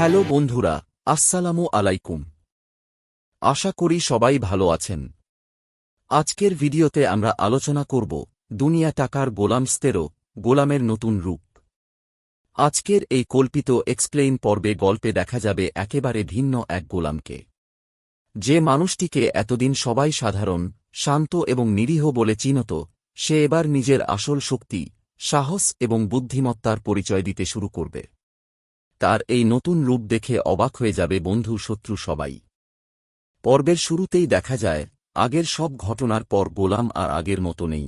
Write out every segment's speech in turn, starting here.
Hello বন্ধুরা, আসসালামু আলাইকুম। আশা করি সবাই ভালো আছেন। আজকের ভিডিওতে আমরা আলোচনা করব দুনিয়া টাকার গোলামস্তেরও গোলামের নতুন রূপ। আজকের এই কল্পিত এক্সপ্লেইন পর্বে গল্পে দেখা যাবে একেবারে ভিন্ন এক গোলামকে, যে মানুষটিকে এতদিন সবাই সাধারণ, শান্ত এবং নিরীহ বলে চিনত, সে এবার নিজের আসল শক্তি, সাহস এবং বুদ্ধিমত্তার পরিচয় দিতে শুরু করবে। তার এই নতুন রূপ দেখে অবাক হয়ে যাবে বন্ধু শত্রু সবাই। পর্বের শুরুতেই দেখা যায় আগের সব ঘটনার পর গোলাম আর আগের মতো নেই।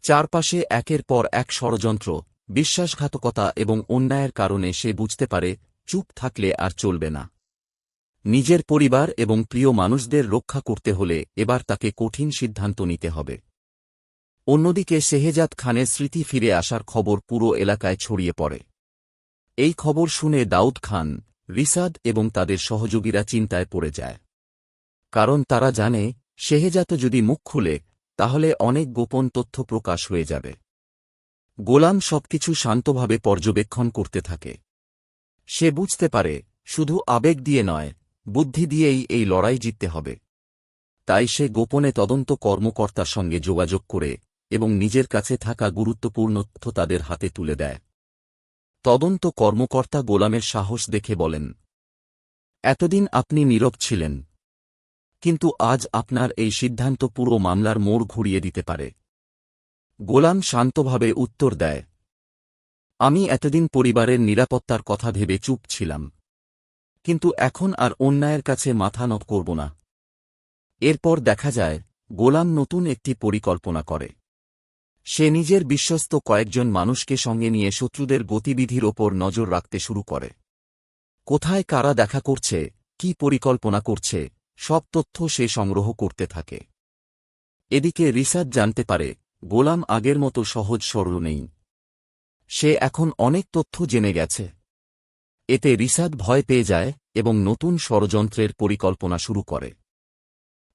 চারপাশে একের পর এক ষড়যন্ত্র, বিশ্বাসঘাতকতা এবং অন্যায়ের কারণে সে বুঝতে পারে চুপ থাকলে আর চলবে না। নিজের পরিবার এবং প্রিয় মানুষদের রক্ষা করতে হলে এবার তাকে কঠিন সিদ্ধান্ত নিতে হবে। অন্যদিকে শেহজাদ খানের স্মৃতি ফিরে আসার খবর পুরো এলাকায় ছড়িয়ে পড়ে। এই খবর শুনে দাউদ খান, রিসাদ এবং তাদের সহযোগীরা চিন্তায় পড়ে যায়, কারণ তারা জানে শেহজাদ যদি মুখ খুলে তাহলে অনেক গোপন তথ্য প্রকাশ হয়ে যাবে। গোলাম সবকিছু শান্তভাবে পর্যবেক্ষণ করতে থাকে। সে বুঝতে পারে শুধু আবেগ দিয়ে নয়, বুদ্ধি দিয়েই এই লড়াই জিততে হবে। তাই সে গোপনে তদন্ত কর্মকর্তার সঙ্গে যোগাযোগ করে এবং নিজের কাছে থাকা গুরুত্বপূর্ণ তথ্য তাদের হাতে তুলে দেয়। তদন্ত কর্মকর্তা গোলামের সাহস দেখে বলেন, এতদিন আপনি নীরব ছিলেন, কিন্তু আজ আপনার এই সিদ্ধান্ত পুরো মামলার মোড় ঘুরিয়ে দিতে পারে। গোলাম শান্তভাবে উত্তর দেয়, আমি এতদিন পরিবারের নিরাপত্তার কথা ভেবে চুপ ছিলাম, কিন্তু এখন আর অন্যায়ের কাছে মাথা নত করব না। এরপর দেখা যায় গোলাম নতুন একটি পরিকল্পনা করে। সে নিজের বিশ্বস্ত কয়েকজন মানুষকে সঙ্গে নিয়ে শত্রুদের গতিবিধির ওপর নজর রাখতে শুরু করে। কোথায় কারা দেখা করছে, কি পরিকল্পনা করছে, সব তথ্য সে সংগ্রহ করতে থাকে। এদিকে রিসাদ জানতে পারে গোলাম আগের মতো সহজ সরল নেই। সে এখন অনেক তথ্য জেনে গেছে। এতে রিসাদ ভয় পেয়ে যায় এবং নতুন ষড়যন্ত্রের পরিকল্পনা শুরু করে।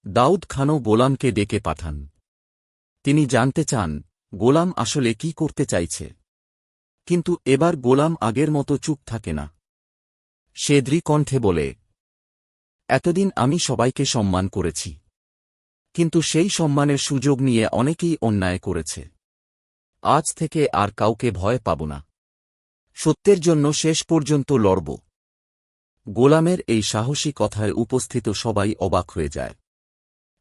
দাউদ খানও গোলামকে ডেকে পাঠান। তিনি জানতে চান গোলাম আসলে কি করতে চাইছে। কিন্তু এবার গোলাম আগের মতো চুপ থাকে না। সে দৃঢ়কণ্ঠে বলে, এতদিন আমি সবাইকে সম্মান করেছি, কিন্তু সেই সম্মানের সুযোগ নিয়ে অনেকেই অন্যায় করেছে। আজ থেকে আর কাউকে ভয় পাব না। সত্যের জন্য শেষ পর্যন্ত লড়ব। গোলামের এই সাহসী কথায় উপস্থিত সবাই অবাক হয়ে যায়।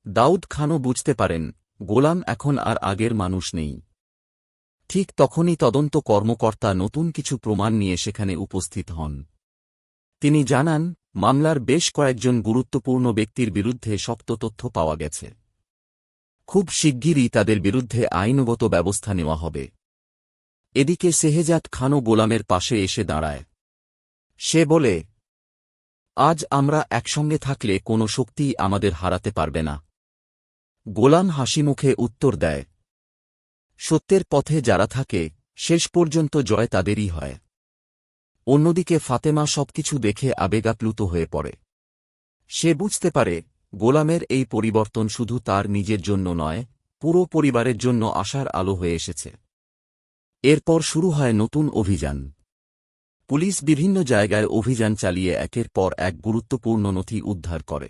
দাউদ খানও বুঝতে পারেন গোলাম এখন আর আগের মানুষ নেই। ঠিক তখনই তদন্ত কর্মকর্তা নতুন কিছু প্রমাণ নিয়ে সেখানে উপস্থিত হন। তিনি জানান মামলার বেশ কয়েকজন গুরুত্বপূর্ণ ব্যক্তির বিরুদ্ধে শক্ত তথ্য পাওয়া গেছে। খুব শিগগিরই তাদের বিরুদ্ধে আইনগত ব্যবস্থা নেওয়া হবে। এদিকে শেহজাদ খানও গোলামের পাশে এসে দাঁড়ায়। সে বলে, আজ আমরা একসঙ্গে থাকলে কোনো শক্তিই আমাদের হারাতে পারবে না। গোলাম হাসিমুখে উত্তর দেয়, সত্যের পথে যারা থাকে শেষ পর্যন্ত জয় তাদেরই হয়। অন্যদিকে ফাতেমা সবকিছু দেখে আবেগাপ্লুত হয়ে পড়ে। সে বুঝতে পারে গোলামের এই পরিবর্তন শুধু তার নিজের জন্য নয়, পুরো পরিবারের জন্য আশার আলো হয়ে এসেছে। এরপর শুরু হয় নতুন অভিযান। পুলিশ বিভিন্ন জায়গায় অভিযান চালিয়ে একের পর এক গুরুত্বপূর্ণ নথি উদ্ধার করে।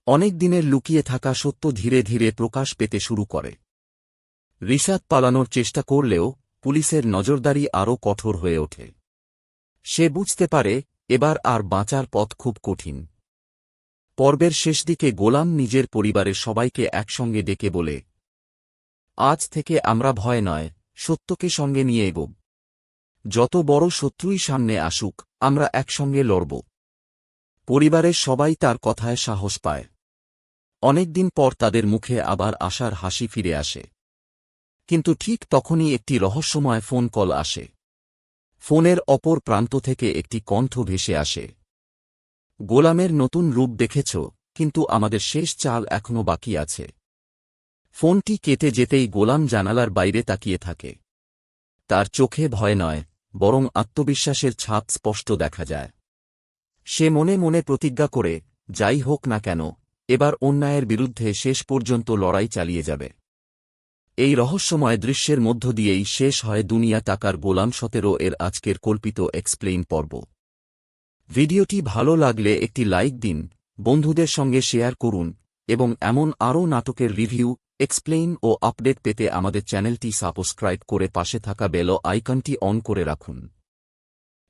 অনেক দিনের লুকিয়ে থাকা সত্য ধীরে ধীরে প্রকাশ পেতে শুরু করে। রিসাদ পালানোর চেষ্টা করলেও পুলিশের নজরদারি আরও কঠোর হয়ে ওঠে। সে বুঝতে পারে এবার আর বাঁচার পথ খুব কঠিন। পর্বের শেষ দিকে গোলাম নিজের পরিবারের সবাইকে একসঙ্গে ডেকে বলে, আজ থেকে আমরা ভয় নয়, সত্যকে সঙ্গে নিয়ে এগোব। যত বড় শত্রুই সামনে আসুক, আমরা একসঙ্গে লড়ব। পরিবারের সবাই তার কথায় সাহস পায়। অনেকদিন পর তাদের মুখে আবার আশার হাসি ফিরে আসে। কিন্তু ঠিক তখনই একটি রহস্যময় ফোন কল আসে। ফোনের অপর প্রান্ত থেকে একটি কণ্ঠ ভেসে আসে, গোলামের নতুন রূপ দেখেছ, কিন্তু আমাদের শেষ চাল এখনও বাকি আছে। ফোনটি কেটে যেতেই গোলাম জানালার বাইরে তাকিয়ে থাকে। তার চোখে ভয় নয়, বরং আত্মবিশ্বাসের ছাপ স্পষ্ট দেখা যায়। সে মনে মনে প্রতিজ্ঞা করে, যাই হোক না কেন, এবার অন্যায়ের বিরুদ্ধে শেষ পর্যন্ত লড়াই চালিয়ে যাবে। এই রহস্যময় দৃশ্যের মধ্য দিয়েই শেষ হয় দুনিয়া টাকার গোলাম 17 এর আজকের কল্পিত এক্সপ্লেইন পর্ব। ভিডিওটি ভালো লাগলে একটি লাইক দিন, বন্ধুদের সঙ্গে শেয়ার করুন এবং এমন আরও নাটকের রিভিউ, এক্সপ্লেইন ও আপডেট পেতে আমাদের চ্যানেলটি সাবস্ক্রাইব করে পাশে থাকা বেল আইকনটি অন করে রাখুন।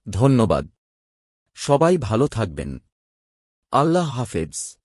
ধন্যবাদ। সবাই ভালো থাকবেন। আল্লাহ হাফেজ।